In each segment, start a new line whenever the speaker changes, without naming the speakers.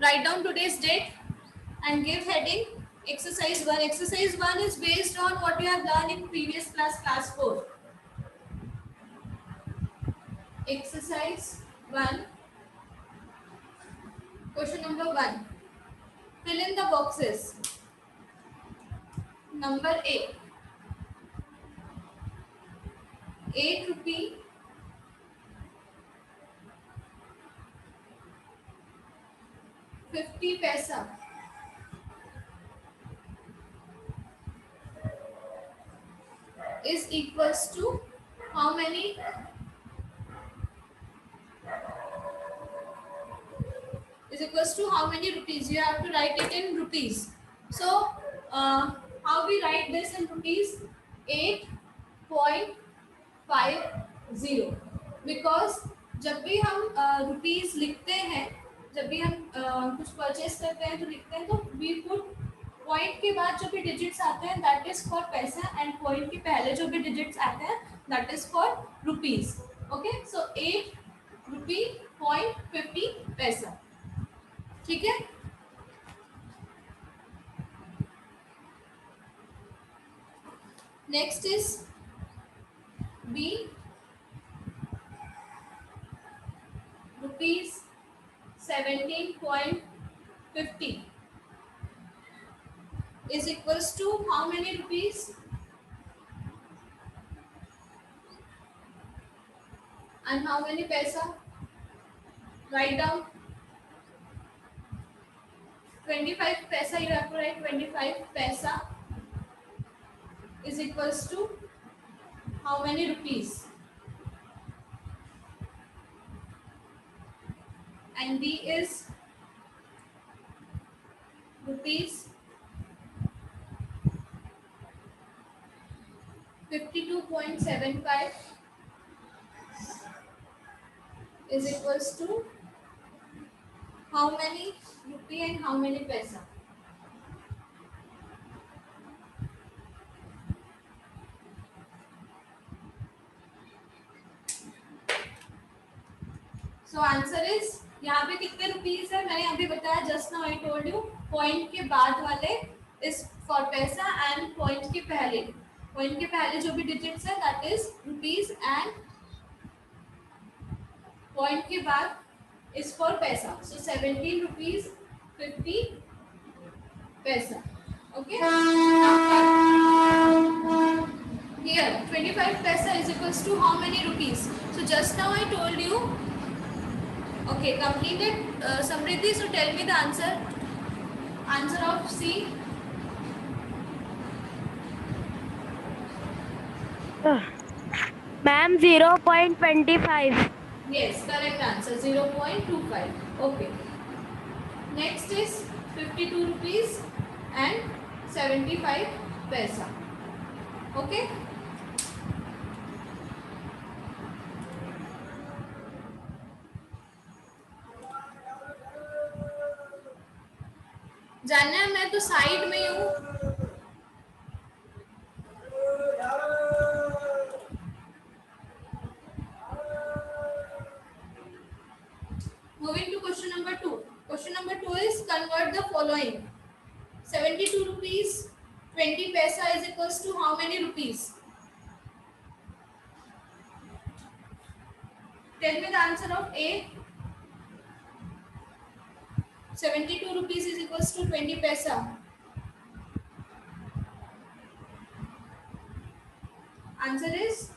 Write down today's date and give heading exercise 1. Exercise 1 is based on what you have done in previous class 4. Exercise 1, question number 1. Fill in the boxes. Number A, 8 rupee 50 paisa is equals to how many? Is equals to how many rupees? You have to write it in rupees. So how we write this in rupees? 8.50. Because जब भी हम rupees लिखते हैं, जब भी हम कुछ purchase करते हैं तो लिखते हैं, तो वी पुट पॉइंट के बाद जो भी डिजिट्स आते हैं that is for paisa, and point के पहले जो भी डिजिट्स आते हैं that is for rupees. Okay, so 8.50 paisa. ठीक है. Next is B, rupees 17.50 is equals to how many rupees? And how many paisa? Write down 25 paisa. You have to write 25 paisa is equals to how many rupees? And B is rupees 52.75 is equals to how many rupee and how many paisa? So answer is, यहाँ पे कितने rupees है मैंने अभी बताया, just now I told you. Point के बाद वाले is for paisa, and point के पहले जो भी डिजिट्स है that is rupees, and point के बाद इज फॉर पैसा. सो 17 रुपीज 50 पैसा. Okay, here 25 paisa is equals to how many rupees? So just now I told you. Okay, completed. Samriddhi, so tell me the answer of C.
Ma'am, 0.25.
Yes, correct answer, 0.25. Okay, next is 52 rupees and 75 paisa. Okay, जानना है, मैं तो side में हूँ. Moving to question number 2. Question number 2 is convert the following. 72 rupees 20 paisa is equals to how many rupees? Tell me the answer of A. 72 rupees is equals to 20 paisa. Answer is,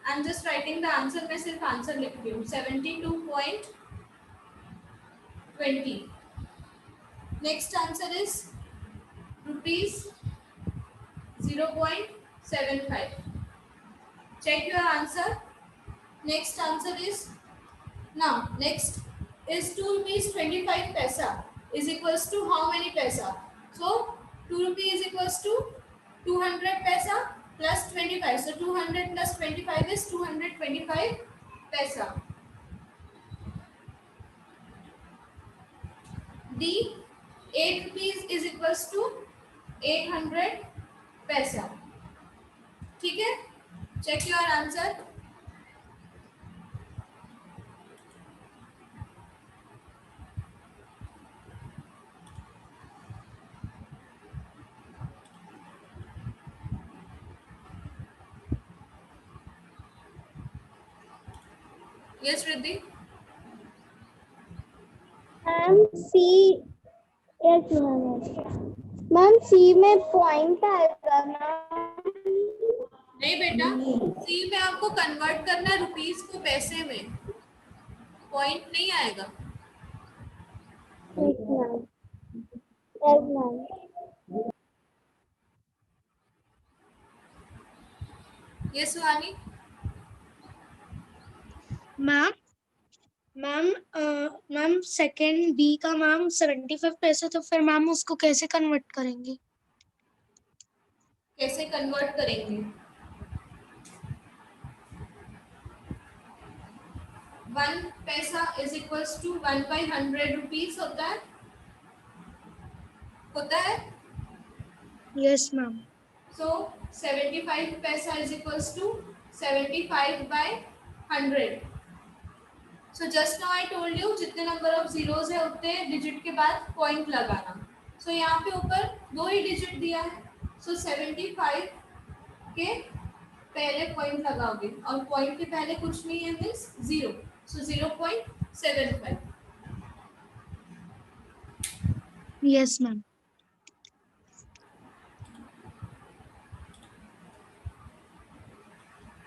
I'm just writing the answer. मैं सिर्फ answer लिख रही हूँ. 72.20. Next answer is rupees 0.75. Check your answer. Next answer is, now next is 2 rupees 25 paisa is equals to how many paisa? So 2 rupees is equals to 200 paisa plus 25. So 200 plus 25 is 225 paisa. D, 8 rupees is equals to 800 paisa. ठीक है, check your answer. Yes Riddhi.
Ma'am C, एक minute ma'am, सी में point आएगा ना?
नहीं बेटा, सी में आपको कन्वर्ट करना है रुपीस को पैसे में, पॉइंट नहीं आएगा।
एक मिनट, एक मिनट।
यस सुहानी।
मैम मैम सेकंड बी का मैम 75 पैसे, तो फिर मैम उसको कैसे कन्वर्ट करेंगे?
कैसे कन्वर्ट करेंगे? 1 पैसा इज इक्वल्स टू 1/100 रुपीस होता है,
yes ma'am.
So 75 paisa is equals to 75/100। So just now I told you, जितने नंबर ऑफ जीरोस है उतने डिजिट के बाद पॉइंट लगाना। सो यहाँ पे ऊपर 2 ही डिजिट दिया है, सो 75 के पहले पॉइंट लगाओगे, और पॉइंट के पहले कुछ नहीं है means 0, so 0.75।
Yes ma'am.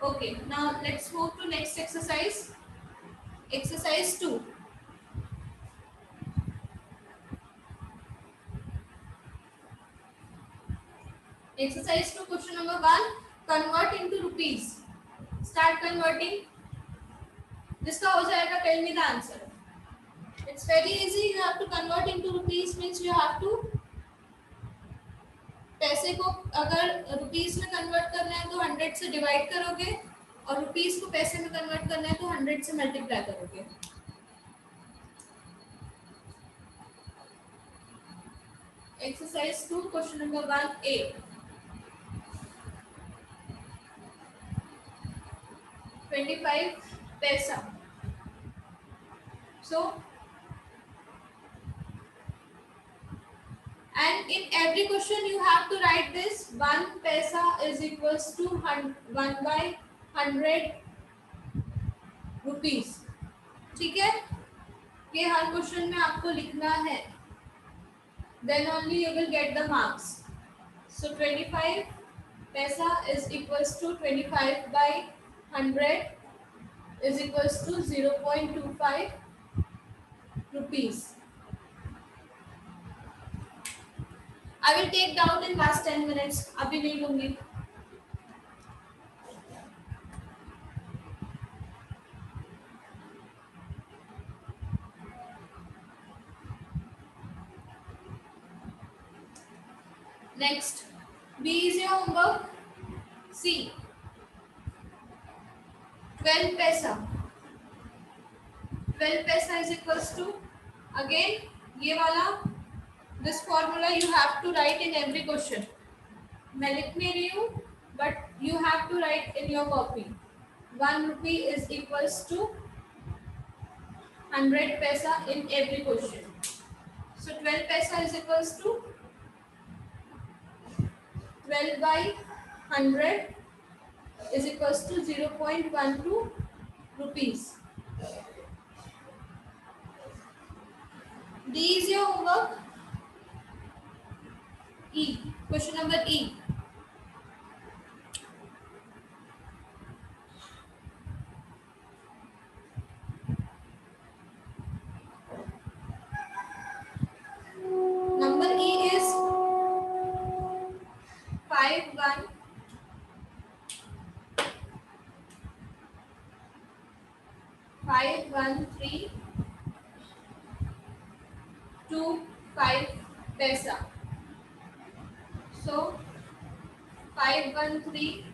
Okay, now let's move to next exercise. Exercise 2. Exercise 2, question number 1. Convert into rupees. Start converting. जिसका हो जाएगा, tell me the answer. It's very easy. You have to convert into rupees means you have to, पैसे को अगर rupees में convert करना है तो 100 से डिवाइड करोगे, और रुपीस को पैसे में कन्वर्ट करना है तो 100 से मल्टीप्लाई करोगे। Exercise 2, question number 1A. 25 पैसा. So, and in every question you have to write this 1 paisa is equals to 1/100 rupees. ठीक है, ये हर क्वेश्चन में आपको लिखना है, then only you will get the marks. So 25 paisa is equals to 25/100 is equals to 0.25 rupees. I will take down in last 10 minutes. अभी नहीं लूंगी. Next, B is your homework. C, 12 paisa. 12 paisa is equals to, again ये वाला, this formula you have to write in every question. मैं लिख नहीं रही हूँ, but you have to write in your copy. 1 rupee is equals to 100 paisa in every question. So 12 paisa is equals to 12/100 is equals to 0.12 rupees. D is your homework. E, question number E. Number E is 5 1 5 1 3 2 5 paisa. So 5 1 3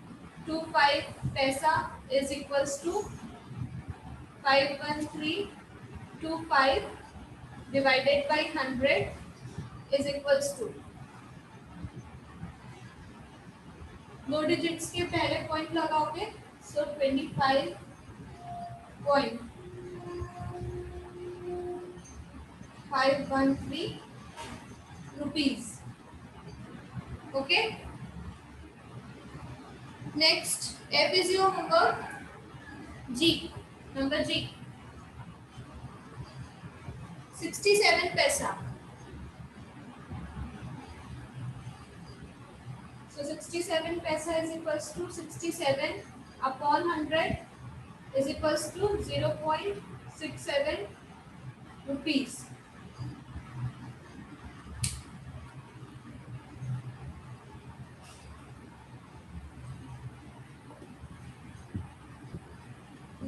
2 5 paisa is equals to 5 1 3 2 5 divided by 100 is equals to, दो digits के पहले point लगाओगे, सो 25.513 rupees. Okay, next F is your homework. G, Number G, 67 paisa. So 67 paisa is equals to 67 upon 100 is equals to 0.67 rupees.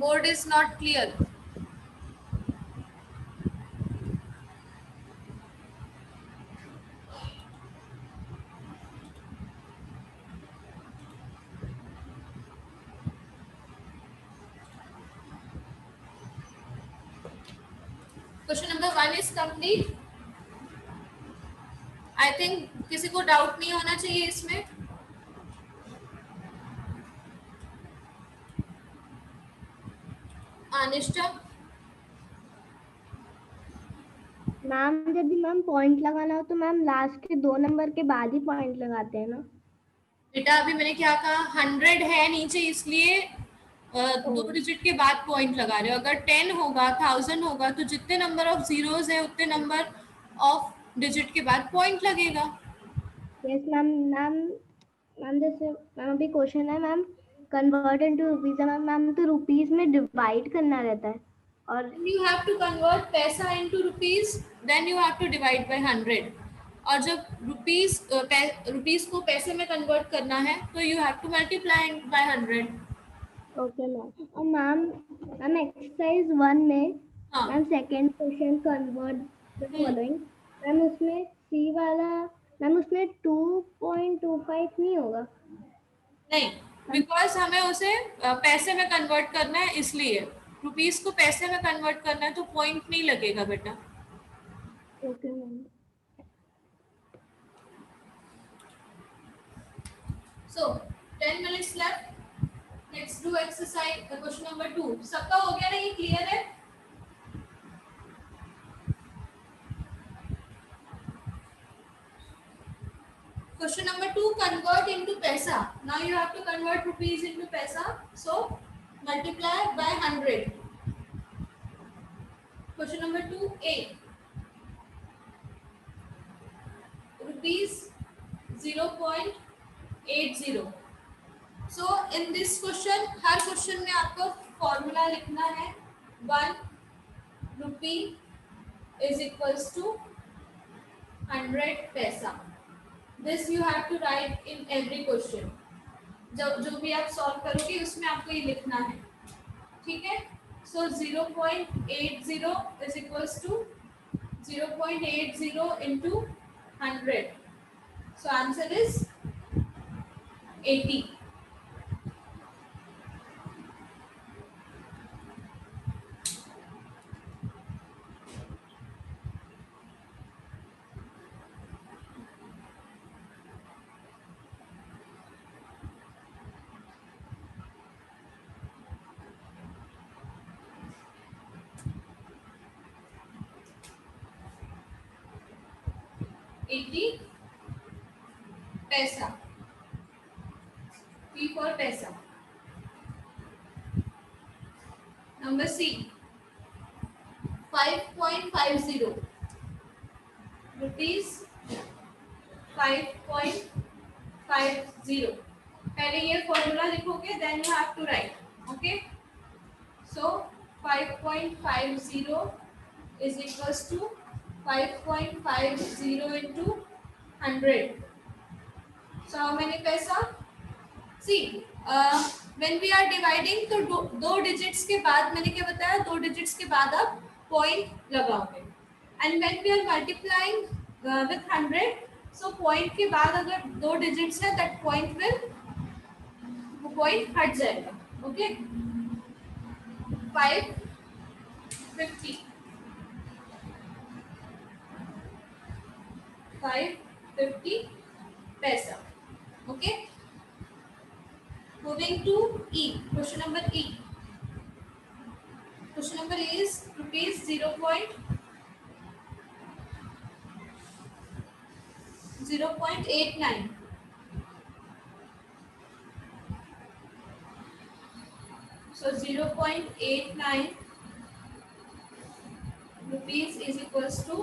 Board is not clear. Question number 1 is complete. I think किसी को doubt नहीं होना चाहिए इसमें. अनिष्टा,
ma'am जब भी ma'am point लगाना हो तो मैम लास्ट के 2 नंबर के बाद ही पॉइंट लगाते हैं ना.
बेटा अभी मैंने क्या कहा, 100 है नीचे इसलिए 2 डिजिट के बाद पॉइंट लगा रहे हो. अगर 10 होगा, 1000 होगा तो जितने नंबर ऑफ जीरोस है उतने नंबर ऑफ डिजिट के बाद पॉइंट लगेगा.
Yes ma'am. मैम जैसे मैम अभी क्वेश्चन है मैम कन्वर्ट इनटू रुपीज है मैम तो रुपीज में डिवाइड करना रहता है और
You have to convert पैसा into rupees, then you have to divide by 100. और जब रुपीस को पैसे में कन्वर्ट करना है तो you have to multiply by 100.
Okay ma'am. और मैम एक्सरसाइज 1 में
हाँ.
Ma'am second question convert the following ma'am उसमें सी वाला मैम उसमें 2.25 नहीं होगा.
नहीं, बिकॉज हमें उसे पैसे में कन्वर्ट करना है, इसलिए रुपीस को पैसे में कन्वर्ट करना है तो पॉइंट नहीं लगेगा बेटा.
Okay ma'am.
So 10 minutes left. Let's do exercise question number 2. सबका हो गया ना, ये क्लियर है? Question number 2, convert into paisa. Now you have to convert rupees into paisa. So multiply by 100. Question number 2A. Rupees 0.80. So in this question, her question में आपको formula लिखना है. 1 rupee is equals to 100 paisa. This you have to write in every question. जो भी आप solve करोगे उसमें आपको ये लिखना है. ठीक है. So 0.80 is equals to 0.80 into 100. So answer is 80. पैसा. P for पैसा. Number C, 5.50 rupees 5.50. पहले ये फॉर्मूला लिखोगे, then you have to write. Okay. So 5.50 is equals to 5.50 into 100. So how many paisa? See, when we are dividing तो दो digits के बाद मैंने क्या बताया, 2 digits के बाद आप point लगाओगे. And when we are multiplying with 100, so point के बाद अगर 2 digits है, that point हट जाएगा. Okay. 550. 550 paisa. Okay. Moving to E. Question number E. Question number E is rupees 0.89. So 0.89 rupees is equals to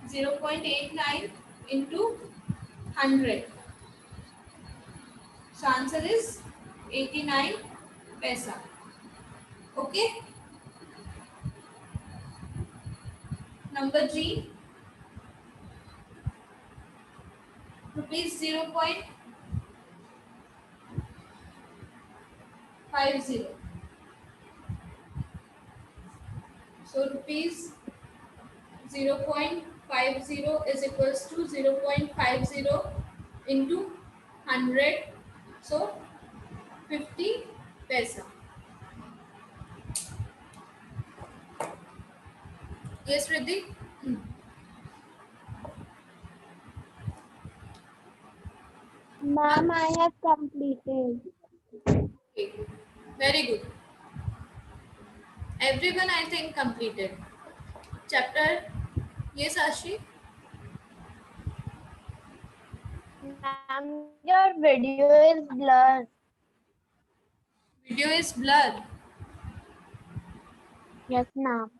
0.89 into 100. So answer is 89 paisa. Okay. Number G, rupees 0.50. So rupees 0.50 is equals to 0.50 into 100. So 50 paisa. Yes, Riddhi?
Ma'am, I have completed.
Okay. Very good. Everyone, I think, completed. Chapter. Yes, Ashi?
Ma'am, your video is blurred.
Video is blurred.
Yes, ma'am.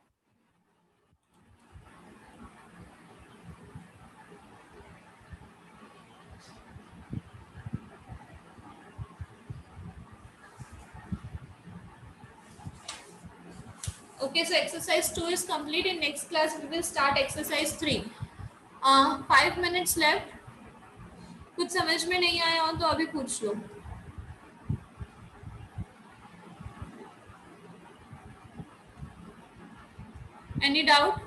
Okay, so exercise 2 is complete. In next class, we will start exercise 3. 5 minutes left. कुछ समझ में नहीं आया हो तो अभी पूछ लो. Any doubt?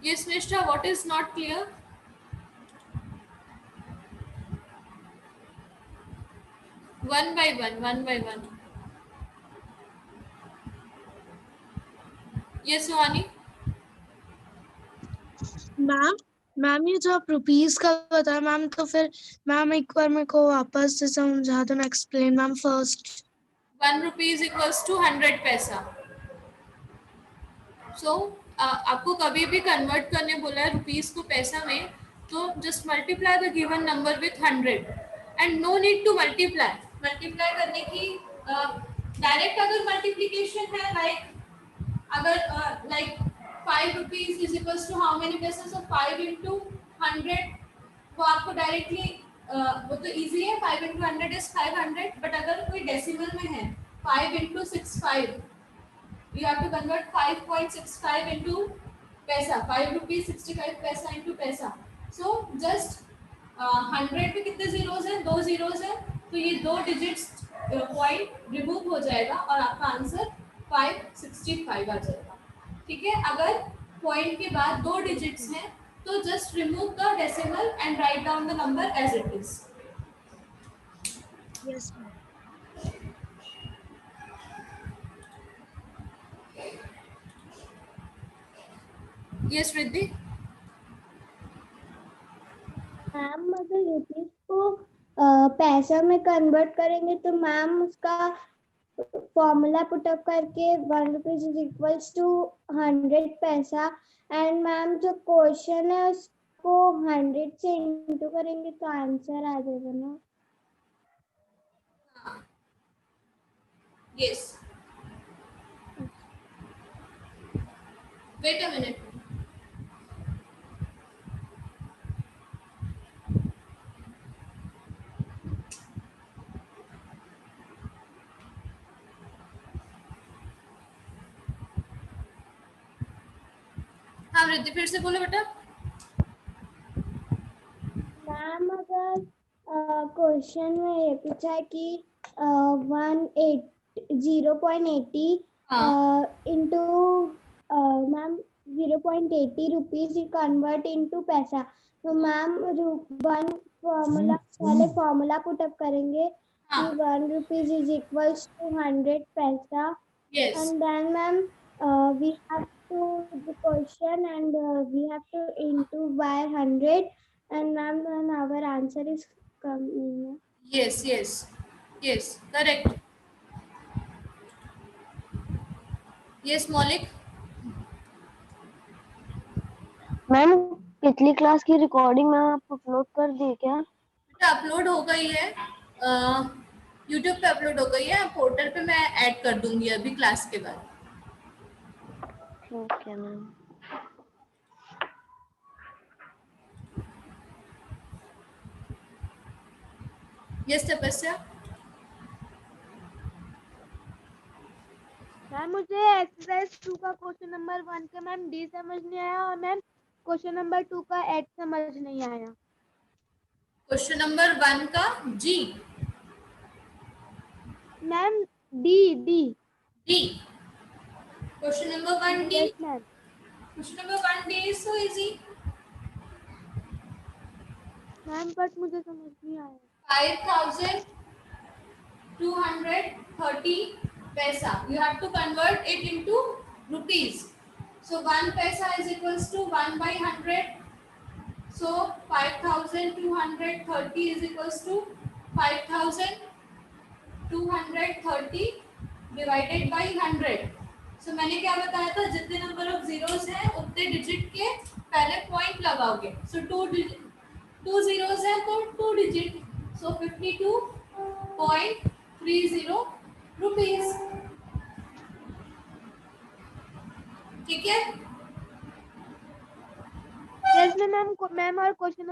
Yes, Nishta, what is not clear? One by one, one by one. Yes, Suhani?
Ma'am ये जो आप रुपीस का बताया मैम, तो फिर मैम एक बार मेरे को वापस से समझा दो ना, explain ma'am first.
1 rupee is equals to 100 पैसा. So आपको कभी भी कन्वर्ट करने बोला है रुपीस को पैसा में, तो just multiply the given number with 100 and no need to multiply करने की डायरेक्ट अगर मल्टीप्लीकेशन है अगर 5 rupees is equals to how many पैसा, so 5 into 100, वो आपको डायरेक्टली वो तो इजी है, 5 into 100 is 500. बट अगर कोई डेसिमल में है 5 into 65, you have to convert 5.65 into पैसा, 5 rupees 65 पैसा into पैसा. So just 100 पे कितने जीरोस हैं, 2 जीरोस हैं, तो ये 2 डिजिट्स पॉइंट रिमूव हो जाएगा और आपका आंसर 565 आ जाएगा. ठीक है, अगर पॉइंट के बाद 2 डिजिट्स हैं तो just remove the decimal and write down the number as it is.
Yes ma'am.
Yes Riddhi?
Ma'am अगर रुपीस को पैसा में कन्वर्ट करेंगे तो मैम उसका फॉर्मूला पुटअप करके 1 रुपीज इज इक्वल्स टू 100 पैसा. एंड मैम जो क्वेश्चन है उसको 100 से इंटू करेंगे तो आंसर आ जाएगा ना.
यस. Wait a minute. हाँ रिद्धि, फिर से बोलो बेटा.
मैम अगर क्वेश्चन में ये पूछा है कि 0.80 into ma'am 0.80 rupees convert into पैसा, तो मैम 1 फॉर्मूला पहले फॉर्मूला पुटअप करेंगे कि 1 रुपीज इज इक्वल्स टू 100 पैसा.
Yes.
And then ma'am, we have to the question and we have to into by 100, and ma'am then our answer is coming.
Yes, yes, yes, correct. Yes, Maulik.
Ma'am पिछली class की recording ma'am आप upload कर दी क्या?
बेटा upload हो गई है. YouTube पे अपलोड हो गई है, पोर्टल पे मैं ऐड कर दूंगी अभी क्लास के बाद।
Okay ma'am.
यस तपस्या।
मैम मुझे एक्सरसाइज 2 का क्वेश्चन नंबर 1 का मैम डी समझ नहीं आया और मैम क्वेश्चन नंबर 2 का एच समझ नहीं आया।
क्वेश्चन नंबर 1 का जी
ma'am D D
D. Question number 1 D.
Yes ma'am.
Question number 1 D is so easy.
Ma'am but मुझे समझ नहीं आया।
5230 paisa. You have to convert it into rupees. So 1 paisa is equals to 1 by 100. So 5230 is equals to 5230 divided by 100. So मैंने क्या बताया था, जितने number of zeros हैं उतने डिजिट के पहले पॉइंट लगाओगे. So 2 zeros हैं तो 2 डिजिट. So 52.30 rupees. ठीक है.
Yes ma'am. मैम और क्वेश्चन